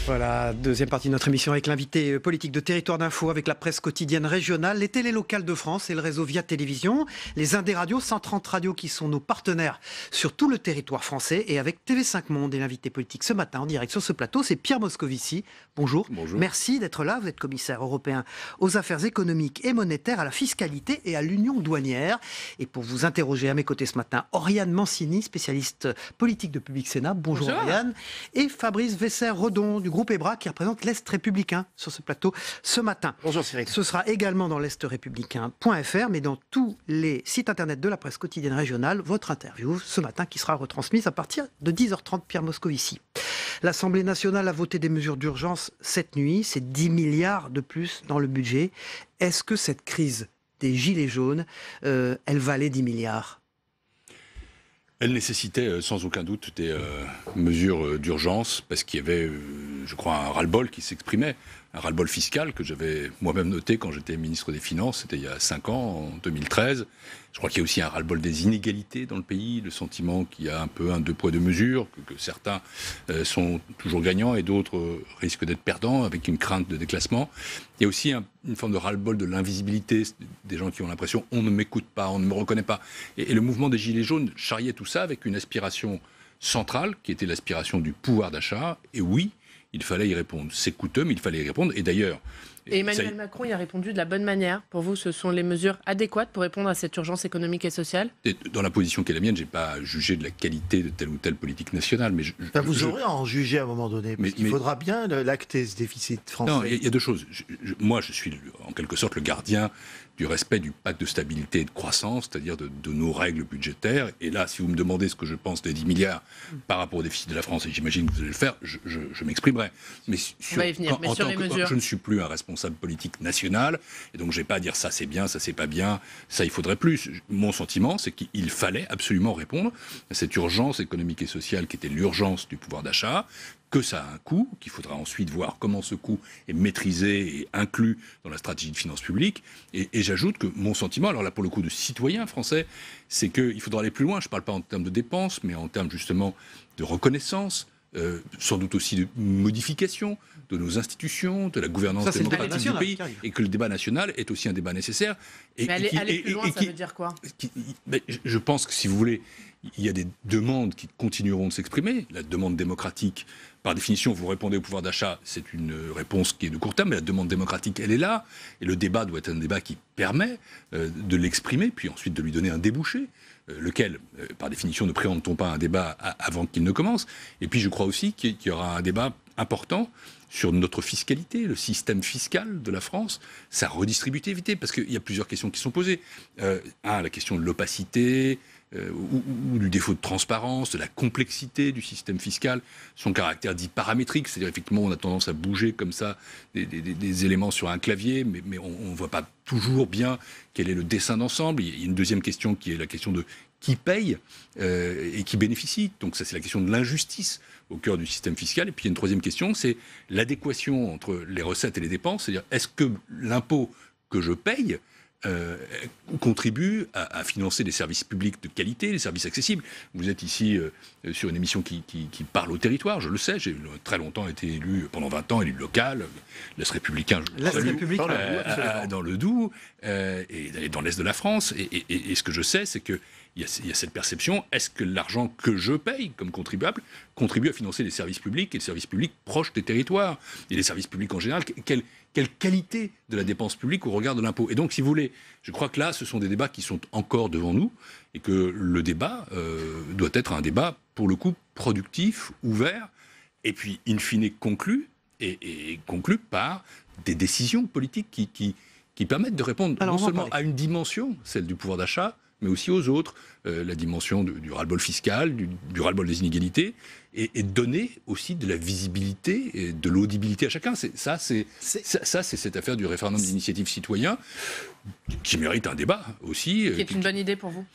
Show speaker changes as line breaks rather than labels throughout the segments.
Voilà, deuxième partie de notre émission avec l'invité politique de Territoire d'Info, avec la presse quotidienne régionale, les télés locales de France et le réseau Via Télévision, les Indés Radio, 130 radios qui sont nos partenaires sur tout le territoire français, et avec TV5 Monde. Et l'invité politique ce matin en direct sur ce plateau, c'est Pierre Moscovici. Bonjour.
Bonjour.
Merci d'être là. Vous êtes commissaire européen aux affaires économiques et monétaires, à la fiscalité et à l'union douanière. Et pour vous interroger à mes côtés ce matin, Oriane Mancini, spécialiste politique de Public Sénat. Bonjour. Oriane. Et Fabrice Vesser-Redon du groupe EBRA qui représente l'Est républicain sur ce plateau ce matin.
Bonjour Cyril.
Ce sera également dans l'estrépublicain.fr, mais dans tous les sites internet de la presse quotidienne régionale, votre interview ce matin qui sera retransmise à partir de 10h30, Pierre Moscovici. L'Assemblée nationale a voté des mesures d'urgence cette nuit, c'est 10 milliards de plus dans le budget. Est-ce que cette crise des gilets jaunes, elle valait 10 milliards ?
Elle nécessitait sans aucun doute des mesures d'urgence, parce qu'il y avait, je crois, un ras-le-bol qui s'exprimait, un ras-le-bol fiscal que j'avais moi-même noté quand j'étais ministre des Finances, c'était il y a 5 ans, en 2013. Je crois qu'il y a aussi un ras-le-bol des inégalités dans le pays, le sentiment qu'il y a un peu un deux poids deux mesures, que certains sont toujours gagnants et d'autres risquent d'être perdants, avec une crainte de déclassement. Il y a aussi une forme de ras-le-bol de l'invisibilité, des gens qui ont l'impression on ne m'écoute pas, on ne me reconnaît pas. Et le mouvement des Gilets jaunes charriait tout ça avec une aspiration centrale, qui était l'aspiration du pouvoir d'achat. Et oui, il fallait y répondre. C'est coûteux, mais il fallait y répondre. Et d'ailleurs...
Et Emmanuel Macron y a répondu de la bonne manière. Pour vous, ce sont les mesures adéquates pour répondre à cette urgence économique et sociale ?
Dans la position qui est la mienne, je n'ai pas jugé de la qualité de telle ou telle politique nationale. Mais
vous aurez à en juger à un moment donné. Parce qu'il faudra bien l'acter, ce déficit français.
Non, il y a deux choses. Moi, je suis en quelque sorte le gardien du respect du pacte de stabilité et de croissance, c'est-à-dire de nos règles budgétaires. Et là, si vous me demandez ce que je pense des 10 milliards par rapport au déficit de la France, et j'imagine que vous allez le faire, je m'exprimerai. Mais sur les mesures, je ne suis plus un responsable politique national, et donc je n'ai pas à dire ça c'est bien, ça c'est pas bien, ça il faudrait plus. Mon sentiment, c'est qu'il fallait absolument répondre à cette urgence économique et sociale qui était l'urgence du pouvoir d'achat, que ça a un coût, qu'il faudra ensuite voir comment ce coût est maîtrisé et inclus dans la stratégie de finances publiques. Et j'ajoute que mon sentiment, alors là pour le coup de citoyen français, c'est qu'il faudra aller plus loin. Je ne parle pas en termes de dépenses, mais en termes justement de reconnaissance, sans doute aussi de modification de nos institutions, de la gouvernance démocratique du pays, et que le débat national est aussi un débat nécessaire.
Mais aller plus loin, ça veut dire quoi ?
Je pense que, si vous voulez, il y a des demandes qui continueront de s'exprimer. La demande démocratique, par définition, vous répondez au pouvoir d'achat, c'est une réponse qui est de court terme, mais la demande démocratique, elle est là. Et le débat doit être un débat qui permet de l'exprimer, puis ensuite de lui donner un débouché, lequel, par définition, ne préemptons pas un débat avant qu'il ne commence. Et puis je crois aussi qu'il y aura un débat important sur notre fiscalité, le système fiscal de la France, sa redistributivité, parce qu'il y a plusieurs questions qui sont posées. La question de l'opacité, ou du défaut de transparence, de la complexité du système fiscal, son caractère dit paramétrique, c'est-à-dire effectivement on a tendance à bouger comme ça des éléments sur un clavier, mais on ne voit pas toujours bien quel est le dessin d'ensemble. Il y a une deuxième question qui est la question de qui paye et qui bénéficie. Donc ça c'est la question de l'injustice au cœur du système fiscal. Et puis il y a une troisième question, c'est l'adéquation entre les recettes et les dépenses, c'est-à-dire est-ce que l'impôt que je paye contribue à financer des services publics de qualité, des services accessibles. Vous êtes ici sur une émission qui parle au territoire, je le sais, j'ai très longtemps été élu, pendant 20 ans, élu local, l'Est républicain, dans le Doubs, et dans l'Est de la France, et ce que je sais, c'est qu'il y a cette perception, est-ce que l'argent que je paye comme contribuable contribue à financer les services publics, et les services publics proches des territoires, et les services publics en général, quelle qualité de la dépense publique au regard de l'impôt. Et donc, si vous voulez, je crois que là, ce sont des débats qui sont encore devant nous, et que le débat doit être un débat, pour le coup, productif, ouvert, et puis, in fine, conclu, et conclu par des décisions politiques qui permettent de répondre non seulement à une dimension, celle du pouvoir d'achat, mais aussi aux autres, la dimension du ras-le-bol fiscal, du ras-le-bol des inégalités, et donner aussi de la visibilité et de l'audibilité à chacun. C'est cette affaire du référendum d'initiative citoyen qui mérite un débat aussi.
Qui est une bonne idée pour vous ?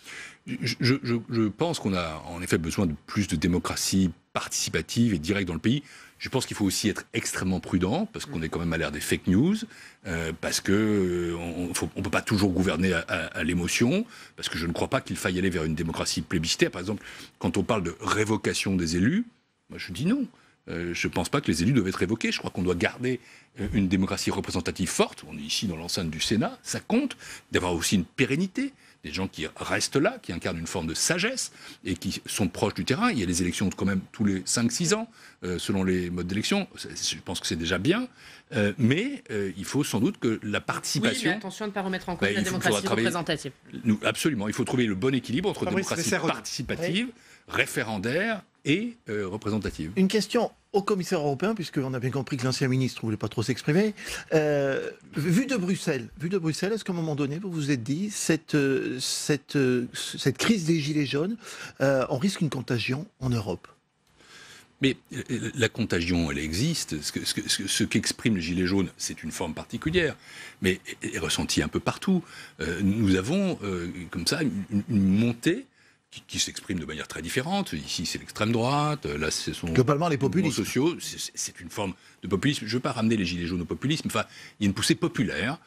Je pense qu'on a en effet besoin de plus de démocratie participative et directe dans le pays. Je pense qu'il faut aussi être extrêmement prudent, parce qu'on est quand même à l'ère des fake news, parce qu'on ne peut pas toujours gouverner à l'émotion, parce que je ne crois pas qu'il faille aller vers une démocratie plébiscitaire. Par exemple, quand on parle de révocation des élus, moi je dis non. Je ne pense pas que les élus doivent être évoqués. Je crois qu'on doit garder une démocratie représentative forte. On est ici dans l'enceinte du Sénat, ça compte. D'avoir aussi une pérennité, des gens qui restent là, qui incarnent une forme de sagesse et qui sont proches du terrain. Il y a des élections quand même tous les 5-6 ans, selon les modes d'élection. Je pense que c'est déjà bien. Mais il faut sans doute que la participation...
Oui, mais attention à ne pas remettre en cause la démocratie représentative.
Absolument. Il faut trouver le bon équilibre entre démocratie participative, référendaire et représentative.
Une question au commissaire européen, puisqu'on a bien compris que l'ancien ministre ne voulait pas trop s'exprimer. Vu de Bruxelles, est-ce qu'à un moment donné, vous vous êtes dit, cette crise des Gilets jaunes, on risque une contagion en Europe ?
Mais la contagion, elle existe. Ce qu'expriment les Gilets jaunes, c'est une forme particulière, mais elle est ressentie un peu partout. Nous avons, comme ça, une montée qui s'exprime de manière très différente. Ici, c'est l'extrême droite. Là, ce sont
globalement les populistes
sociaux. C'est une forme de populisme. Je ne veux pas ramener les Gilets jaunes au populisme. Enfin, il y a une poussée populaire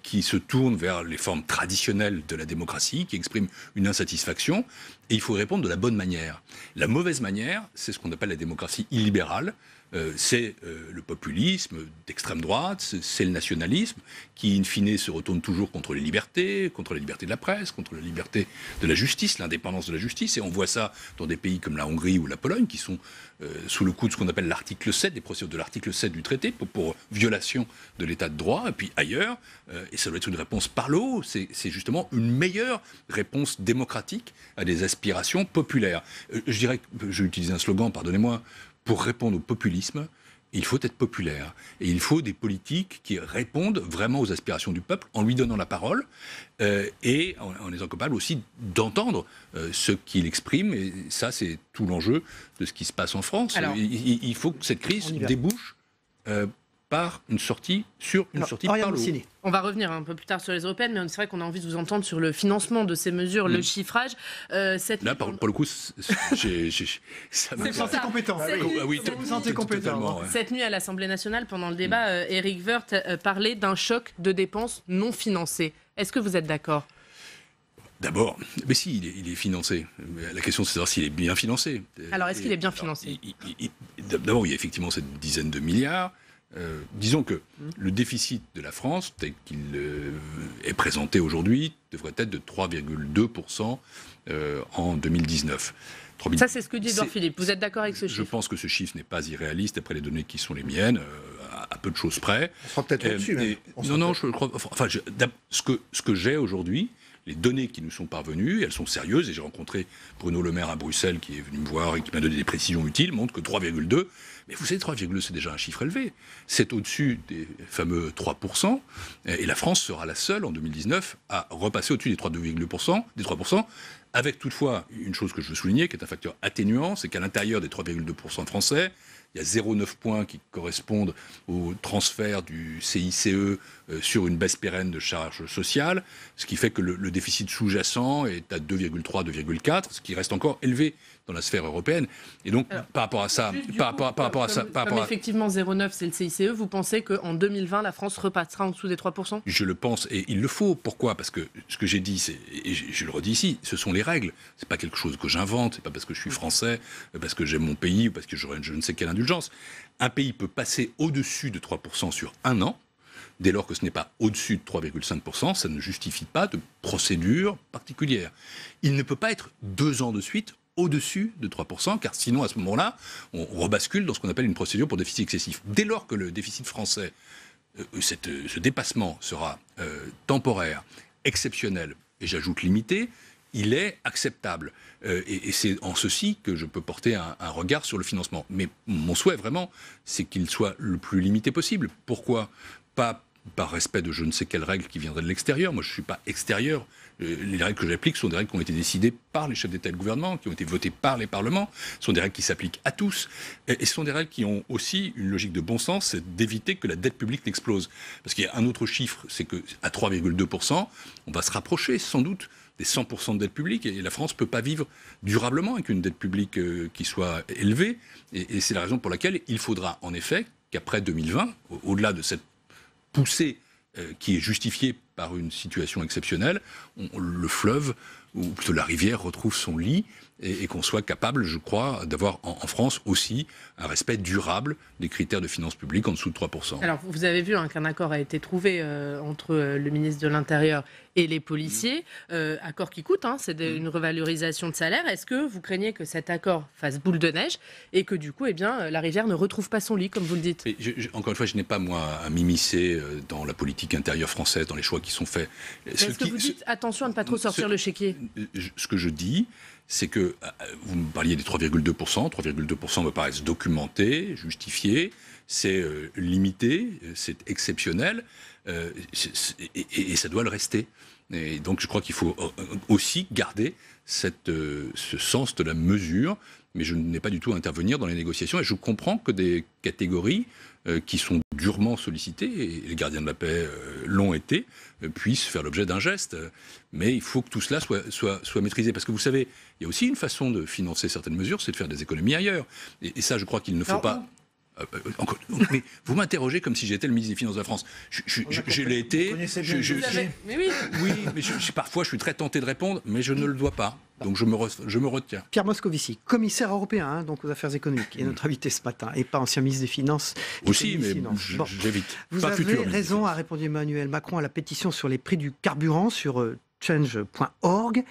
qui se tourne vers les formes traditionnelles de la démocratie, qui exprime une insatisfaction. Et il faut répondre de la bonne manière. La mauvaise manière, c'est ce qu'on appelle la démocratie illibérale. C'est le populisme d'extrême droite, c'est le nationalisme qui, in fine, se retourne toujours contre la liberté de la presse, contre la liberté de la justice, l'indépendance de la justice. Et on voit ça dans des pays comme la Hongrie ou la Pologne qui sont sous le coup de ce qu'on appelle l'article 7, des procédures de l'article 7 du traité pour violation de l'état de droit. Et puis ailleurs, et ça doit être une réponse par le haut, c'est justement une meilleure réponse démocratique à des aspirations populaires. Je dirais que, je vais utiliser un slogan, pardonnez-moi, pour répondre au populisme, il faut être populaire. Et il faut des politiques qui répondent vraiment aux aspirations du peuple en lui donnant la parole et en étant capable aussi d'entendre ce qu'il exprime. Et ça, c'est tout l'enjeu de ce qui se passe en France. Alors, il faut que cette crise débouche par une sortie par le haut.
On va revenir un peu plus tard sur les européennes, mais c'est vrai qu'on a envie de vous entendre sur le financement de ces mesures, le chiffrage.
Là, pour le coup, ça
vous sentez compétent. Vous sentez compétent.
Cette nuit à l'Assemblée nationale, pendant le débat, Éric Woerth parlait d'un choc de dépenses non financées. Est-ce que vous êtes d'accord ?
D'abord, mais si, il est financé. La question, c'est de savoir s'il est bien financé.
Alors, est-ce qu'il est bien financé ?
D'abord, il y a effectivement cette dizaine de milliards. Disons que le déficit de la France, tel qu'il est présenté aujourd'hui, devrait être de 3,2% en 2019.
Ça, c'est ce que dit Édouard Philippe. Vous êtes d'accord avec ce chiffre ?
Je pense que ce chiffre n'est pas irréaliste, d'après les données qui sont les miennes, à peu de choses près.
On sera peut-être au-dessus.
Je crois. Enfin, ce que j'ai aujourd'hui, les données qui nous sont parvenues, elles sont sérieuses, et j'ai rencontré Bruno Le Maire à Bruxelles, qui est venu me voir et qui m'a donné des précisions utiles, montrent que 3,2, mais vous savez, 3,2, c'est déjà un chiffre élevé. C'est au-dessus des fameux 3%, et la France sera la seule, en 2019, à repasser au-dessus des 3%, avec toutefois une chose que je veux souligner, qui est un facteur atténuant, c'est qu'à l'intérieur des 3,2% français, il y a 0,9 points qui correspondent au transfert du CICE sur une baisse pérenne de charges sociales, ce qui fait que le déficit sous-jacent est à 2,3, 2,4, ce qui reste encore élevé dans la sphère européenne. Et donc, par rapport à ça...
Comme effectivement 0,9, c'est le CICE, vous pensez qu'en 2020, la France repassera en dessous des 3%?
Je le pense, et il le faut. Pourquoi? Parce que ce que j'ai dit, et je le redis ici, ce sont les règles. C'est pas quelque chose que j'invente, c'est pas parce que je suis français, parce que j'aime mon pays, ou parce que j'aurais je ne sais quelle indulgence. Un pays peut passer au-dessus de 3% sur un an, dès lors que ce n'est pas au-dessus de 3,5%, ça ne justifie pas de procédure particulière. Il ne peut pas être 2 ans de suite au-dessus de 3%, car sinon, à ce moment-là, on rebascule dans ce qu'on appelle une procédure pour déficit excessif. Dès lors que le déficit français, ce dépassement sera temporaire, exceptionnel, et j'ajoute limité, il est acceptable. Et c'est en ceci que je peux porter un regard sur le financement. Mais mon souhait, vraiment, c'est qu'il soit le plus limité possible. Pourquoi? Pas par respect de je ne sais quelles règles qui viendraient de l'extérieur. Moi, je ne suis pas extérieur. Les règles que j'applique sont des règles qui ont été décidées par les chefs d'État et de gouvernement, qui ont été votées par les parlements. Ce sont des règles qui s'appliquent à tous. Et ce sont des règles qui ont aussi une logique de bon sens, c'est d'éviter que la dette publique n'explose. Parce qu'il y a un autre chiffre, c'est qu'à 3,2%, on va se rapprocher sans doute des 100% de dette publique, et la France ne peut pas vivre durablement avec une dette publique qui soit élevée. Et c'est la raison pour laquelle il faudra en effet qu'après 2020, au-delà de cette poussée qui est justifiée par une situation exceptionnelle, le fleuve ou plutôt la rivière retrouve son lit, et qu'on soit capable, je crois, d'avoir en France aussi un respect durable des critères de finances publiques en dessous de 3%.
Alors, vous avez vu qu'un accord a été trouvé entre le ministre de l'Intérieur et les policiers. Accord qui coûte, c'est une revalorisation de salaire. Est-ce que vous craignez que cet accord fasse boule de neige et que du coup, la rivière ne retrouve pas son lit, comme vous le dites?
Encore une fois, je n'ai pas, moi, à m'immiscer dans la politique intérieure française, dans les choix qui sont faits.
Est-ce que vous dites attention à ne pas trop sortir le chéquier?
Ce que je dis, c'est que vous me parliez des 3,2%. 3,2% me paraissent documentés, justifiés, c'est limité, c'est exceptionnel, et ça doit le rester. Et donc je crois qu'il faut aussi garder ce sens de la mesure, mais je n'ai pas du tout à intervenir dans les négociations, et je comprends que des catégories qui sont durement sollicitées, et les gardiens de la paix l'ont été, puissent faire l'objet d'un geste. Mais il faut que tout cela soit maîtrisé. Parce que vous savez, il y a aussi une façon de financer certaines mesures, c'est de faire des économies ailleurs. Et ça, je crois qu'il ne faut pas... mais vous m'interrogez comme si j'étais le ministre des Finances de la France. Je l'ai été.
Mais oui.
Oui, mais parfois je suis très tenté de répondre, mais je ne le dois pas. Donc je me retiens.
Pierre Moscovici, commissaire européen donc aux affaires économiques, et notre invité ce matin, et pas ancien ministre des Finances.
Aussi, mais j'évite.
Vous avez raison, a répondu Emmanuel Macron à la pétition sur les prix du carburant sur change.org.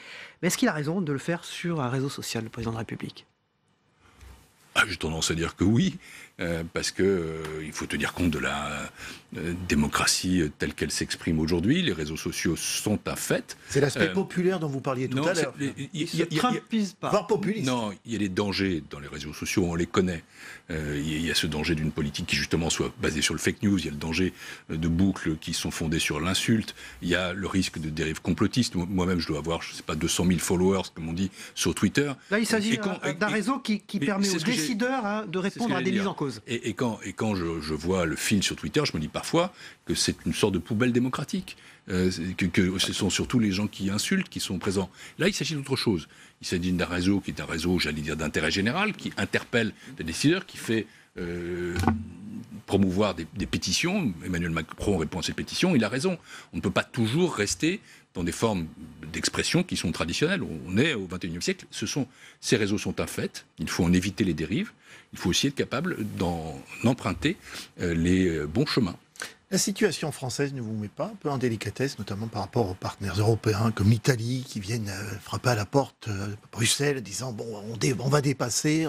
Mais est-ce qu'il a raison de le faire sur un réseau social, le président de la République?
J'ai tendance à dire que oui, parce qu'il faut tenir compte de la démocratie telle qu'elle s'exprime aujourd'hui. Les réseaux sociaux sont un fait.
C'est l'aspect populaire dont vous parliez tout à l'heure.
Voire
populiste.
Non, il y a des dangers dans les réseaux sociaux, on les connaît. Il y a ce danger d'une politique qui justement soit basée sur le fake news, il y a le danger de boucles qui sont fondées sur l'insulte, il y a le risque de dérives complotistes. Moi-même, je dois avoir, je ne sais pas, 200 000 followers, comme on dit, sur Twitter.
Là, il s'agit d'un réseau qui permet aux décideurs de répondre à des mises en cause.
Et quand je vois le fil sur Twitter, je me dis parfois que c'est une sorte de poubelle démocratique, que ce sont surtout les gens qui insultent qui sont présents. Là, il s'agit d'autre chose. Il s'agit d'un réseau qui est un réseau, j'allais dire, d'intérêt général, qui interpelle les décideurs, qui fait promouvoir des pétitions. Emmanuel Macron répond à ces pétitions, il a raison. On ne peut pas toujours rester dans des formes d'expression qui sont traditionnelles. On est au XXIe siècle. Ces réseaux sont un fait. Il faut en éviter les dérives. Il faut aussi être capable d'en emprunter les bons chemins.
La situation française ne vous met pas un peu en délicatesse, notamment par rapport aux partenaires européens comme l'Italie, qui viennent frapper à la porte de Bruxelles, disant bon, on va dépasser.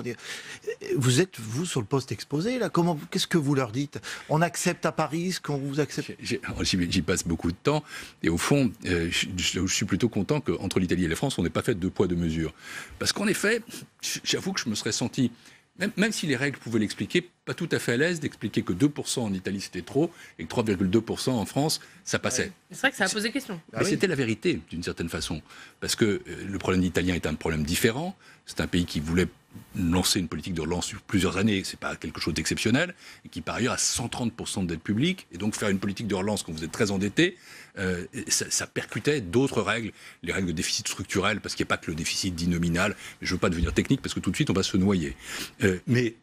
Vous êtes, vous, sur le poste exposé, là. Qu'est-ce que vous leur dites? On accepte à Paris ce qu'on vous accepte?
J'y passe beaucoup de temps. Et au fond, je suis plutôt content qu'entre l'Italie et la France, on n'ait pas fait deux poids, deux mesures. Parce qu'en effet, j'avoue que je me serais senti... Même si les règles pouvaient l'expliquer, pas tout à fait à l'aise d'expliquer que 2% en Italie c'était trop et que 3,2% en France ça passait.
C'est vrai que ça a posé question.
Mais c'était la vérité d'une certaine façon. Parce que le problème italien est un problème différent. C'est un pays qui voulait lancer une politique de relance sur plusieurs années, c'est pas quelque chose d'exceptionnel, et qui par ailleurs a 130% de dette publique, et donc faire une politique de relance quand vous êtes très endetté, ça percutait d'autres règles, les règles de déficit structurel, parce qu'il n'y a pas que le déficit dit nominal, mais je ne veux pas devenir technique, parce que tout de suite on va se noyer. Mais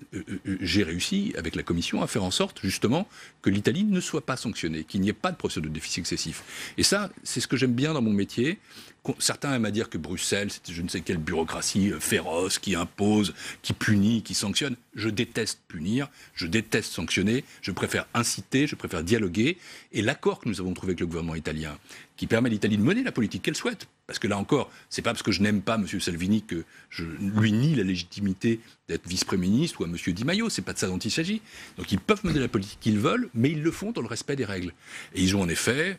j'ai réussi, avec la Commission, à faire en sorte justement que l'Italie ne soit pas sanctionnée, qu'il n'y ait pas de procédure de déficit excessif. Et ça, c'est ce que j'aime bien dans mon métier. Certains aiment à dire que Bruxelles, c'est je ne sais quelle bureaucratie féroce qui impose, qui punit, qui sanctionne. Je déteste punir, je déteste sanctionner, je préfère inciter, je préfère dialoguer. Et l'accord que nous avons trouvé avec le gouvernement italien, qui permet à l'Italie de mener la politique qu'elle souhaite, parce que là encore, c'est pas parce que je n'aime pas M. Salvini que je lui nie la légitimité d'être vice-premier ministre ou à M. Di Maio, c'est pas de ça dont il s'agit. Donc ils peuvent mener la politique qu'ils veulent, mais ils le font dans le respect des règles. Et ils ont en effet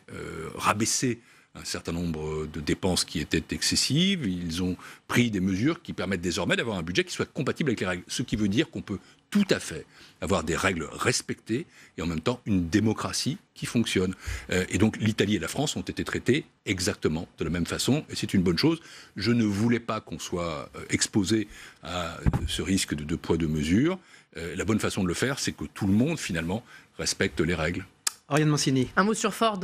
rabaissé un certain nombre de dépenses qui étaient excessives. Ils ont pris des mesures qui permettent désormais d'avoir un budget qui soit compatible avec les règles. Ce qui veut dire qu'on peut tout à fait avoir des règles respectées et en même temps une démocratie qui fonctionne. Et donc l'Italie et la France ont été traitées exactement de la même façon et c'est une bonne chose. Je ne voulais pas qu'on soit exposé à ce risque de deux poids, deux mesures. La bonne façon de le faire, c'est que tout le monde finalement respecte les règles.
Oriane Mancini.
Un mot sur Ford.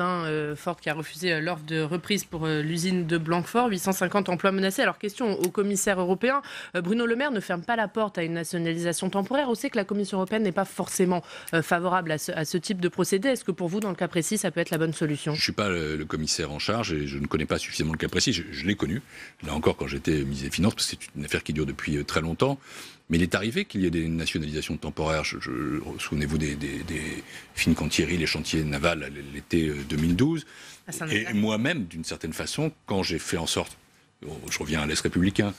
Ford qui a refusé l'offre de reprise pour l'usine de Blanquefort. 850 emplois menacés. Alors, question au commissaire européen. Bruno Le Maire ne ferme pas la porte à une nationalisation temporaire. On sait que la Commission européenne n'est pas forcément favorable à ce type de procédé. Est-ce que pour vous, dans le cas précis, ça peut être la bonne solution ?
Je ne suis pas le commissaire en charge et je ne connais pas suffisamment le cas précis. Je l'ai connu, là encore, quand j'étais ministre des Finances, parce que c'est une affaire qui dure depuis très longtemps. Mais il est arrivé qu'il y ait des nationalisations temporaires. Souvenez-vous des Fincantieri, les chantiers navals, l'été 2012. Et moi-même, d'une certaine façon, quand j'ai fait en sorte, je reviens à l'Est républicain,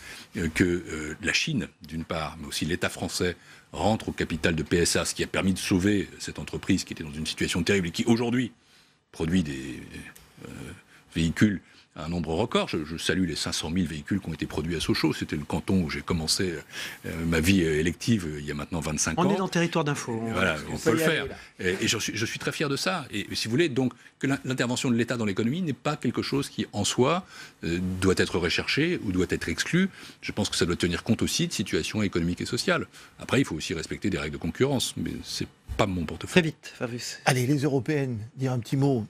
que la Chine, d'une part, mais aussi l'État français, rentre au capital de PSA, ce qui a permis de sauver cette entreprise qui était dans une situation terrible et qui, aujourd'hui, produit des véhicules à un nombre record. Je salue les 500 000 véhicules qui ont été produits à Sochaux. C'était le canton où j'ai commencé ma vie élective il y a maintenant 25 ans.
On est dans le territoire d'info.
Voilà, on peut le faire. Et je suis très fier de ça. Et si vous voulez, donc, que l'intervention de l'État dans l'économie n'est pas quelque chose qui, en soi, doit être recherché ou doit être exclu. Je pense que ça doit tenir compte aussi de situations économiques et sociales. Après, il faut aussi respecter des règles de concurrence. Mais c'est pas mon portefeuille.
Très vite, Fabrice.
Allez, les européennes, dire un petit mot.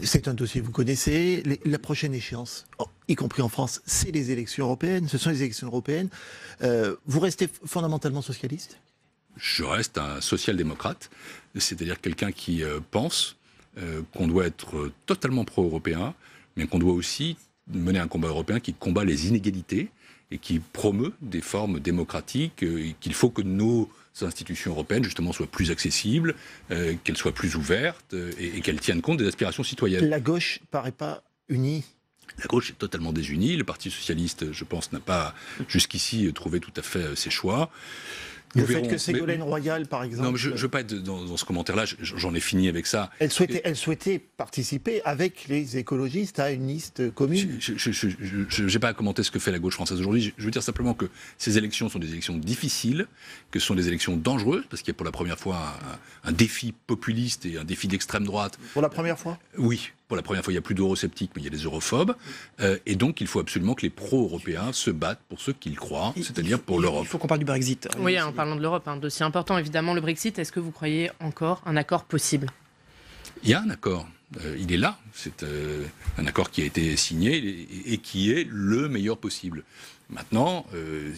C'est un dossier que vous connaissez. La prochaine échéance, y compris en France, c'est les élections européennes. Ce sont les élections européennes. Vous restez fondamentalement socialiste ?
Je reste un social-démocrate, c'est-à-dire quelqu'un qui pense qu'on doit être totalement pro-européen, mais qu'on doit aussi mener un combat européen qui combat les inégalités et qui promeut des formes démocratiques, et qu'il faut que nos institutions européennes, justement, soient plus accessibles, qu'elles soient plus ouvertes et qu'elles tiennent compte des aspirations citoyennes.
La gauche paraît pas unie.
La gauche est totalement désunie. Le Parti socialiste, je pense, n'a pas jusqu'ici trouvé tout à fait ses choix.
Le fait que Ségolène Royal, par exemple...
Non, mais je ne veux pas être dans ce commentaire-là, j'en ai fini avec ça.
Elle souhaitait participer avec les écologistes à une liste commune.
Je n'ai pas à commenter ce que fait la gauche française aujourd'hui. Je veux dire simplement que ces élections sont des élections difficiles, que ce sont des élections dangereuses, parce qu'il y a pour la première fois un défi populiste et un défi d'extrême droite.
Pour la première fois ?
Oui. Pour la première fois, il n'y a plus d'eurosceptiques, mais il y a des europhobes. Et donc, il faut absolument que les pro-européens se battent pour ce qu'ils croient, c'est-à-dire pour l'Europe.
Il faut qu'on parle du Brexit.
Oui, en parlant de l'Europe, un dossier important, évidemment, le Brexit. Est-ce que vous croyez encore un accord possible ?
Il y a un accord. Il est là. C'est un accord qui a été signé et qui est le meilleur possible. Maintenant,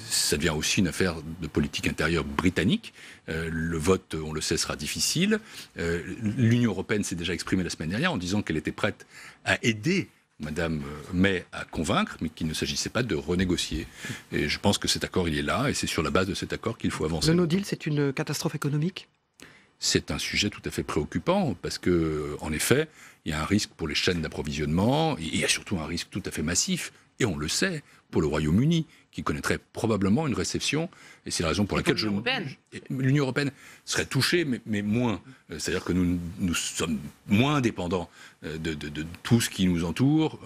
ça devient aussi une affaire de politique intérieure britannique. Le vote, on le sait, sera difficile. L'Union européenne s'est déjà exprimée la semaine dernière en disant qu'elle était prête à aider Madame May à convaincre, mais qu'il ne s'agissait pas de renégocier. Et je pense que cet accord, il est là, et c'est sur la base de cet accord qu'il faut avancer.
Le no deal, c'est une catastrophe économique ?
C'est un sujet tout à fait préoccupant, parce que, en effet, il y a un risque pour les chaînes d'approvisionnement, et il y a surtout un risque tout à fait massif, et on le sait, pour le Royaume-Uni, qui connaîtrait probablement une récession, et c'est la raison pour laquelle l'Union européenne serait touchée, mais moins. C'est-à-dire que nous sommes moins dépendants de tout ce qui nous entoure,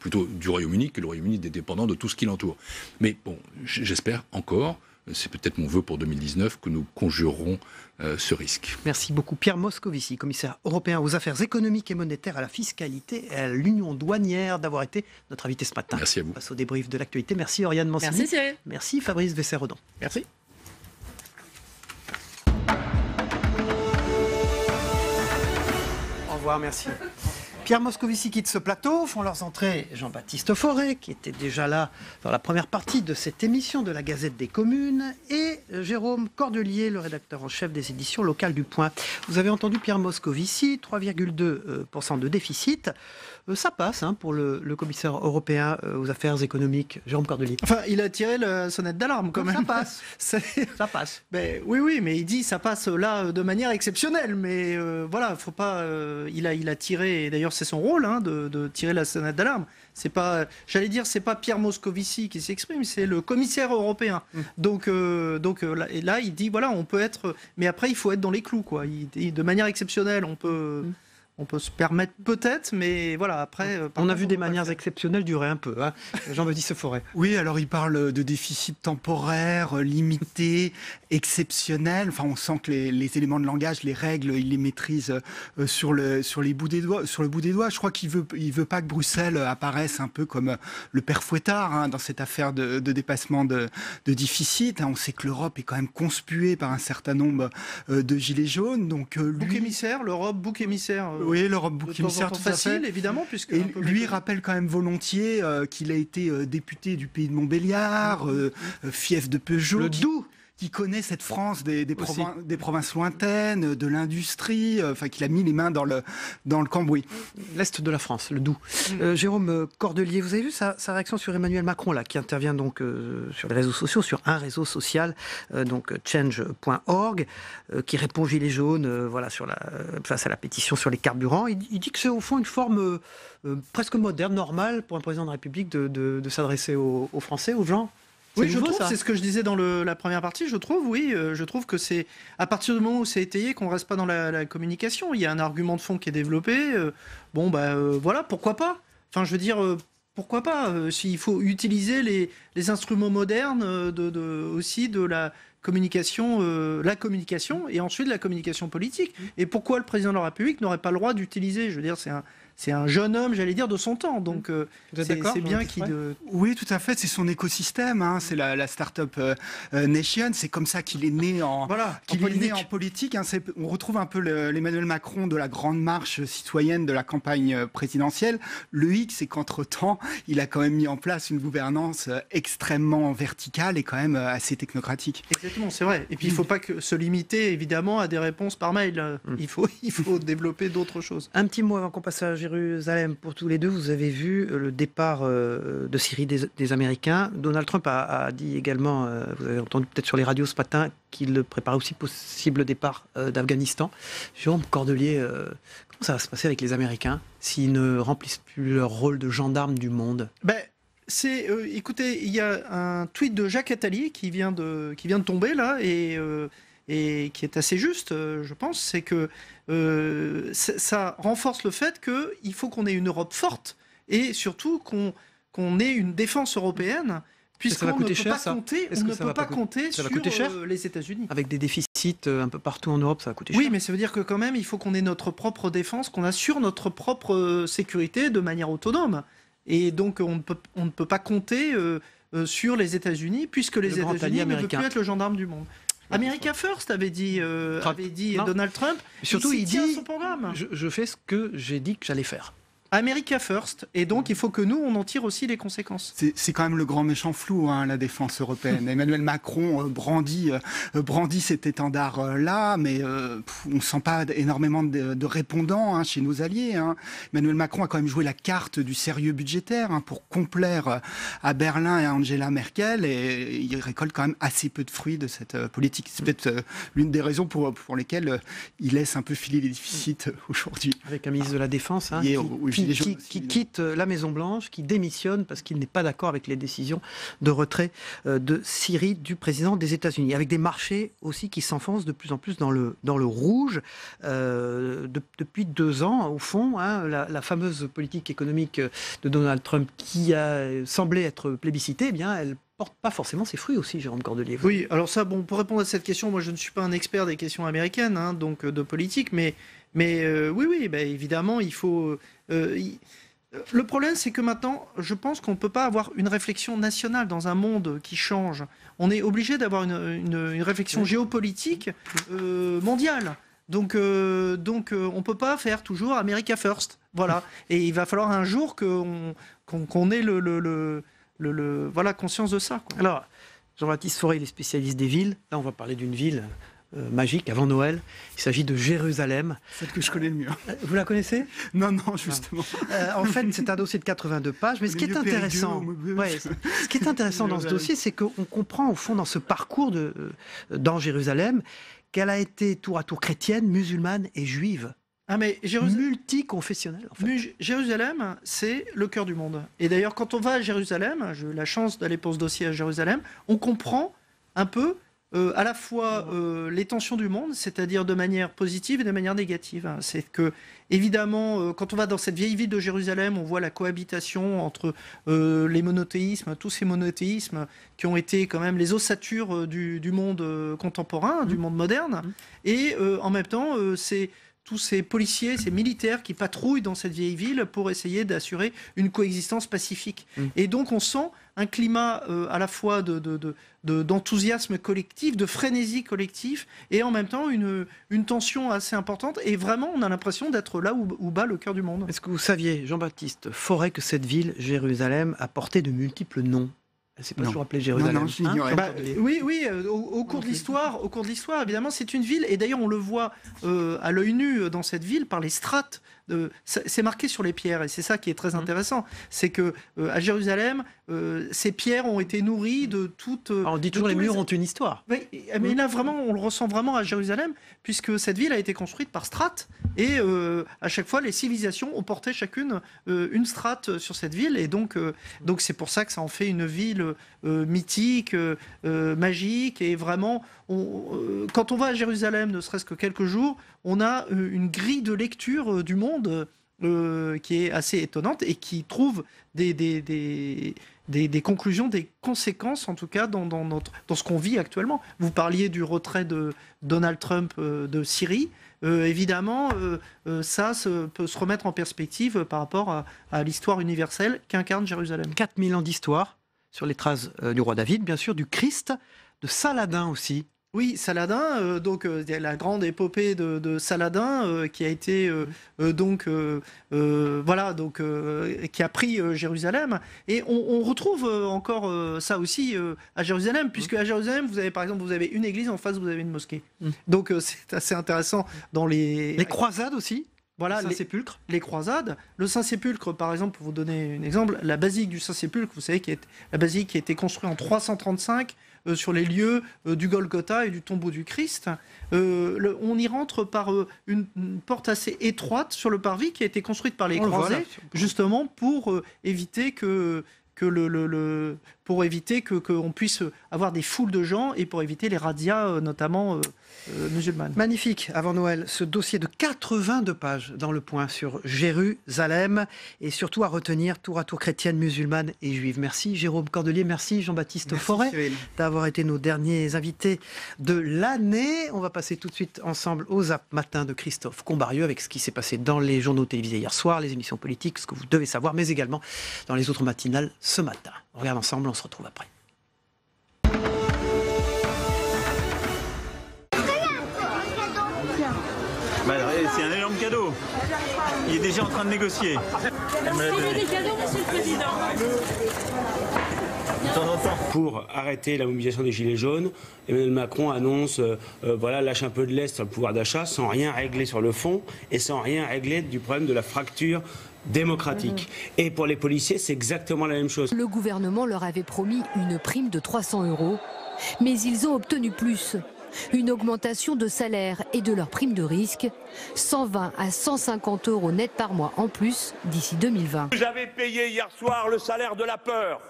plutôt du Royaume-Uni, que le Royaume-Uni est dépendant de tout ce qui l'entoure. Mais bon, j'espère encore, c'est peut-être mon vœu pour 2019, que nous conjurerons ce risque.
Merci beaucoup. Pierre Moscovici, commissaire européen aux affaires économiques et monétaires, à la fiscalité et à l'union douanière, d'avoir été notre invité ce matin.
Merci à vous.
On passe au débrief de l'actualité. Merci Oriane Mancini.
Merci Cyril.
Merci Fabrice Vesser-Rodon.
Merci.
Au revoir, merci. Pierre Moscovici quitte ce plateau, font leurs entrées Jean-Baptiste Forêt, qui était déjà là dans la première partie de cette émission de la Gazette des Communes, et Jérôme Cordelier, le rédacteur en chef des éditions locales du Point. Vous avez entendu Pierre Moscovici, 3,2% de déficit. Ça passe pour le commissaire européen aux affaires économiques, Jérôme Cordelier.
Enfin, il a tiré la sonnette d'alarme quand même.
Ça passe. Ça passe.
Ben, oui, mais il dit ça passe là de manière exceptionnelle. Mais voilà, faut pas. Il a tiré. Et d'ailleurs, c'est son rôle de tirer la sonnette d'alarme. C'est pas. J'allais dire, c'est pas Pierre Moscovici qui s'exprime, c'est le commissaire européen. Donc là, il dit voilà, on peut être. Mais après, il faut être dans les clous, quoi. De manière exceptionnelle, on peut. on peut se permettre peut-être, mais voilà, après...
On a vu des manières exceptionnelles durer un peu, hein. Jean-Baptiste Forêt.
Oui, alors il parle de déficit temporaire, limité, exceptionnel. Enfin, on sent que les éléments de langage, les règles, il les maîtrise sur le bout des doigts. Je crois qu'il veut pas que Bruxelles apparaisse un peu comme le père Fouettard, hein, dans cette affaire de dépassement de déficit. On sait que l'Europe est quand même conspuée par un certain nombre de gilets jaunes. Donc,
bouc émissaire, l'Europe, bouc émissaire.
Oui, l'Europe bouc émissaire, tout
facile, évidemment, puisque
et lui rappelle quand même volontiers qu'il a été député du pays de Montbéliard, fief de Peugeot.
Le Doubs.
Qui connaît cette France des provinces lointaines, de l'industrie, qu'il a mis les mains dans le cambouis.
L'Est de la France, le Doubs. Jérôme Cordelier, vous avez vu sa réaction sur Emmanuel Macron, là, qui intervient donc sur les réseaux sociaux, sur un réseau social, donc change.org, qui répond Gilets jaunes, face à la pétition sur les carburants. Il dit que c'est au fond une forme presque moderne, normale, pour un président de la République de s'adresser aux Français, aux gens.
Oui, je trouve, c'est ce que je disais dans la première partie, je trouve que c'est à partir du moment où c'est étayé qu'on ne reste pas dans la communication. Il y a un argument de fond qui est développé, voilà, pourquoi pas ? Enfin, je veux dire, pourquoi pas s'il faut utiliser les instruments modernes aussi de la communication et ensuite la communication politique. Et pourquoi le président de la République n'aurait pas le droit d'utiliser, je veux dire, c'est un jeune homme, j'allais dire, de son temps. Donc, c'est bien qu'il...
Oui, tout à fait. C'est son écosystème. Hein. C'est la Startup Nation. C'est comme ça qu'il est né en politique. Hein. On retrouve un peu l'Emmanuel Macron de la grande marche citoyenne de la campagne présidentielle. Le hic, c'est qu'entre-temps, il a quand même mis en place une gouvernance extrêmement verticale et quand même assez technocratique.
Exactement, c'est vrai. Et puis, il ne faut pas se limiter, évidemment, à des réponses par mail. Il faut développer d'autres choses.
Un petit mot avant qu'on passe à Jérusalem pour tous les deux. Vous avez vu le départ de Syrie des Américains. Donald Trump a dit également, vous avez entendu peut-être sur les radios ce matin, qu'il préparait aussi possible départ d'Afghanistan. Jérôme Cordelier, comment ça va se passer avec les Américains s'ils ne remplissent plus leur rôle de gendarme du monde ?
Écoutez, il y a un tweet de Jacques Attali qui vient de tomber là et qui est assez juste, je pense, c'est que ça renforce le fait qu'il faut qu'on ait une Europe forte et surtout qu'on ait une défense européenne, puisqu'on ne peut pas compter sur les États-Unis.
Avec des déficits un peu partout en Europe, ça va coûter cher.
Oui, mais ça veut dire que quand même, il faut qu'on ait notre propre défense, qu'on assure notre propre sécurité de manière autonome. Et donc, on ne peut pas compter sur les États-Unis, puisque les États-Unis ne veulent plus être le gendarme du monde. America First avait dit Donald Trump.
Surtout, il dit
son programme.
Je fais ce que j'ai dit que j'allais faire.
America First, et donc il faut que nous, on en tire aussi les conséquences.
C'est quand même le grand méchant flou, hein, la défense européenne. Emmanuel Macron brandit cet étendard-là, mais on ne sent pas énormément de répondants, hein, chez nos alliés. Hein. Emmanuel Macron a quand même joué la carte du sérieux budgétaire, hein, pour complaire à Berlin et à Angela Merkel, et il récolte quand même assez peu de fruits de cette politique. C'est peut-être l'une des raisons pour lesquelles il laisse un peu filer les déficits aujourd'hui.
Avec un ministre de la Défense, hein, qui quitte la Maison-Blanche, qui démissionne parce qu'il n'est pas d'accord avec les décisions de retrait de Syrie du président des États-Unis, avec des marchés aussi qui s'enfoncent de plus en plus dans le rouge depuis 2 ans, au fond. Hein, la fameuse politique économique de Donald Trump qui a semblé être plébiscitée, eh bien, elle porte pas forcément ses fruits aussi, Jérôme Cordelier.
Oui, alors ça, pour répondre à cette question, moi je ne suis pas un expert des questions américaines, hein, donc de politique, mais oui, évidemment, il faut... le problème, c'est que maintenant, je pense qu'on ne peut pas avoir une réflexion nationale dans un monde qui change. On est obligé d'avoir une réflexion géopolitique mondiale. Donc on ne peut pas faire toujours America First. Voilà. Et il va falloir un jour qu'on ait conscience de ça, quoi.
Alors, Jean-Baptiste Forêt, il est spécialiste des villes. Là, on va parler d'une ville magique avant Noël. Il s'agit de Jérusalem.
Celle que je connais le mieux.
Vous la connaissez ?
Non, justement.
En fait, c'est un dossier de 82 pages. Mais ce qui est intéressant, dans ce dossier, c'est qu'on comprend au fond dans ce parcours dans Jérusalem qu'elle a été tour à tour chrétienne, musulmane et juive.
Mais
multiconfessionnelle, en fait.
Jérusalem, c'est le cœur du monde. Et d'ailleurs, quand on va à Jérusalem, j'ai eu la chance d'aller pour ce dossier à Jérusalem, on comprend un peu à la fois les tensions du monde, c'est-à-dire de manière positive et de manière négative. C'est que, évidemment, quand on va dans cette vieille ville de Jérusalem, on voit la cohabitation entre les monothéismes, tous ces monothéismes qui ont été quand même les ossatures du monde contemporain, du monde moderne. Et en même temps, c'est tous ces policiers, ces militaires qui patrouillent dans cette vieille ville pour essayer d'assurer une coexistence pacifique. Et donc on sent un climat à la fois d'enthousiasme collectif, de frénésie collective, et en même temps une tension assez importante. Et vraiment, on a l'impression d'être là où bat le cœur du monde.
Est-ce que vous saviez, Jean-Baptiste Forêt, que cette ville, Jérusalem, a porté de multiples noms? C'est pas toujours appelé Jérusalem.
Non, je l'ignorais.
Oui, au cours de l'histoire, évidemment, c'est une ville, et d'ailleurs on le voit à l'œil nu dans cette ville par les strates. C'est marqué sur les pierres, et c'est ça qui est très intéressant. C'est que à Jérusalem, ces pierres ont été nourries de toutes.
On dit toujours les murs ont une histoire.
Oui, mais là vraiment, on le ressent vraiment à Jérusalem, puisque cette ville a été construite par strates, et à chaque fois, les civilisations ont porté chacune une strate sur cette ville, et donc c'est pour ça que ça en fait une ville mythique, magique, et vraiment, quand on va à Jérusalem, ne serait-ce que quelques jours, on a une grille de lecture du monde qui est assez étonnante et qui trouve des conclusions, des conséquences, en tout cas, dans ce qu'on vit actuellement. Vous parliez du retrait de Donald Trump de Syrie. Évidemment, ça peut se remettre en perspective par rapport à l'histoire universelle qu'incarne Jérusalem.
4000 ans d'histoire sur les traces du roi David, bien sûr, du Christ, de Saladin aussi.
Oui, Saladin, donc la grande épopée de Saladin qui a été qui a pris Jérusalem, et on retrouve encore ça aussi à Jérusalem, puisque à Jérusalem vous avez une église, en face vous avez une mosquée. Donc c'est assez intéressant dans les
croisades aussi.
Voilà,
Saint-Sépulcre.
Les croisades. Le Saint-Sépulcre, par exemple, pour vous donner un exemple, la basilique du Saint-Sépulcre, vous savez, la basilique qui a été construite en 335 sur les lieux du Golgotha et du tombeau du Christ. On y rentre par une porte assez étroite sur le parvis qui a été construite par les croisés, justement pour éviter qu'on puisse avoir des foules de gens et pour éviter les razzias, notamment musulmanes.
Magnifique, avant Noël, ce dossier de 82 pages dans Le Point sur Jérusalem, et surtout à retenir tour à tour chrétienne, musulmane et juive. Merci Jérôme Cordelier, merci Jean-Baptiste Forêt d'avoir été nos derniers invités de l'année. On va passer tout de suite ensemble au Zap Matin de Christophe Combarieux avec ce qui s'est passé dans les journaux télévisés hier soir, les émissions politiques, ce que vous devez savoir, mais également dans les autres matinales ce matin. On regarde ensemble, on se retrouve après.
C'est un énorme cadeau. Il est déjà en train de négocier.
C'est des cadeaux, Monsieur le Président.
De temps en temps.
Pour arrêter la mobilisation des Gilets jaunes, Emmanuel Macron annonce lâche un peu de lest sur le pouvoir d'achat sans rien régler sur le fond et sans rien régler du problème de la fracture démocratique. Et pour les policiers, c'est exactement la même chose.
Le gouvernement leur avait promis une prime de 300 €, mais ils ont obtenu plus. Une augmentation de salaire et de leur prime de risque, 120 à 150 € net par mois en plus d'ici 2020.
Vous avez payé hier soir le salaire de la peur.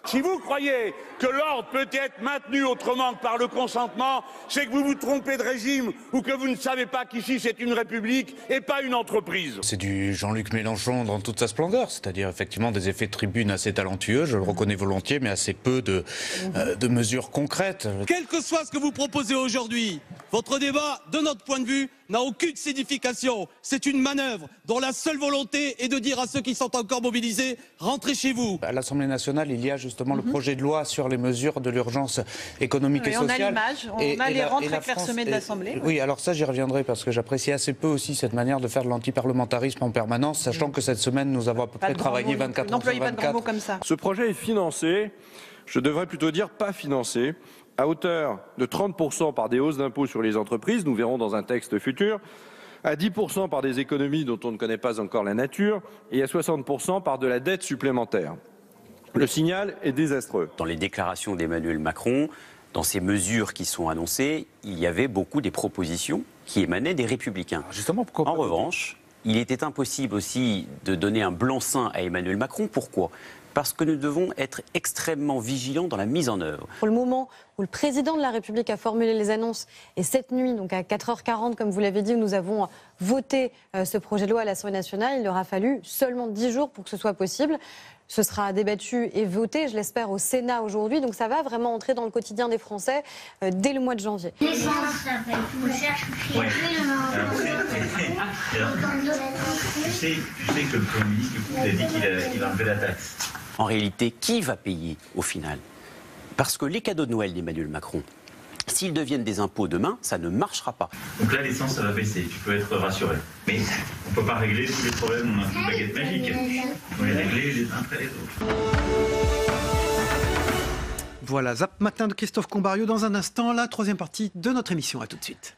Si vous croyez que l'ordre peut être maintenu autrement que par le consentement, c'est que vous vous trompez de régime ou que vous ne savez pas qu'ici c'est une république et pas une entreprise.
C'est du Jean-Luc Mélenchon dans toute sa splendeur, c'est-à-dire effectivement des effets de tribune assez talentueux, je le reconnais volontiers, mais assez peu de mesures concrètes.
Quel que soit ce que vous proposez aujourd'hui, votre débat, de notre point de vue, n'a aucune signification. C'est une manœuvre dont la seule volonté est de dire à ceux qui sont encore mobilisés, rentrez chez vous.
À l'Assemblée nationale, il y a justement le projet de loi sur les mesures de l'urgence économique et sociale.
On a l'image, on a les rangs très clairsemés de l'Assemblée.
Oui, alors ça j'y reviendrai parce que j'apprécie assez peu aussi cette manière de faire de l'antiparlementarisme en permanence, sachant que cette semaine nous avons à peu près travaillé 24 heures sur 24.
N'employez pas de grands mots comme ça.
Ce projet est financé, je devrais plutôt dire pas financé, à hauteur de 30% par des hausses d'impôts sur les entreprises, nous verrons dans un texte futur, à 10% par des économies dont on ne connaît pas encore la nature, et à 60% par de la dette supplémentaire. Le signal est désastreux.
Dans les déclarations d'Emmanuel Macron, dans ces mesures qui sont annoncées, il y avait beaucoup des propositions qui émanaient des Républicains.
Justement, pourquoi
en revanche, il était impossible aussi de donner un blanc-seing à Emmanuel Macron. Pourquoi ? Parce que nous devons être extrêmement vigilants dans la mise en œuvre.
Pour le moment,
où le président de la République a formulé les annonces. Et cette nuit, donc à 4h40, comme vous l'avez dit, nous avons voté ce projet de loi à l'Assemblée nationale. Il aura fallu seulement 10 jours pour que ce soit possible. Ce sera débattu et voté, je l'espère, au Sénat aujourd'hui. Donc ça va vraiment entrer dans le quotidien des Français dès le mois de janvier.
L'essence, ça paye plus cher.
Ouais. Tu sais que le Premier ministre, du coup, il a dit qu'il enlevait la taxe.
En réalité, qui va payer au final? Parce que les cadeaux de Noël d'Emmanuel Macron, s'ils deviennent des impôts demain, ça ne marchera pas.
Donc là, l'essence, ça va baisser, tu peux être rassuré. Mais on ne peut pas régler tous les problèmes, on a une baguette magique. Il faut les régler les uns après les autres.
Voilà, Zap Matin de Christophe Combario. Dans un instant, la troisième partie de notre émission. À tout de suite.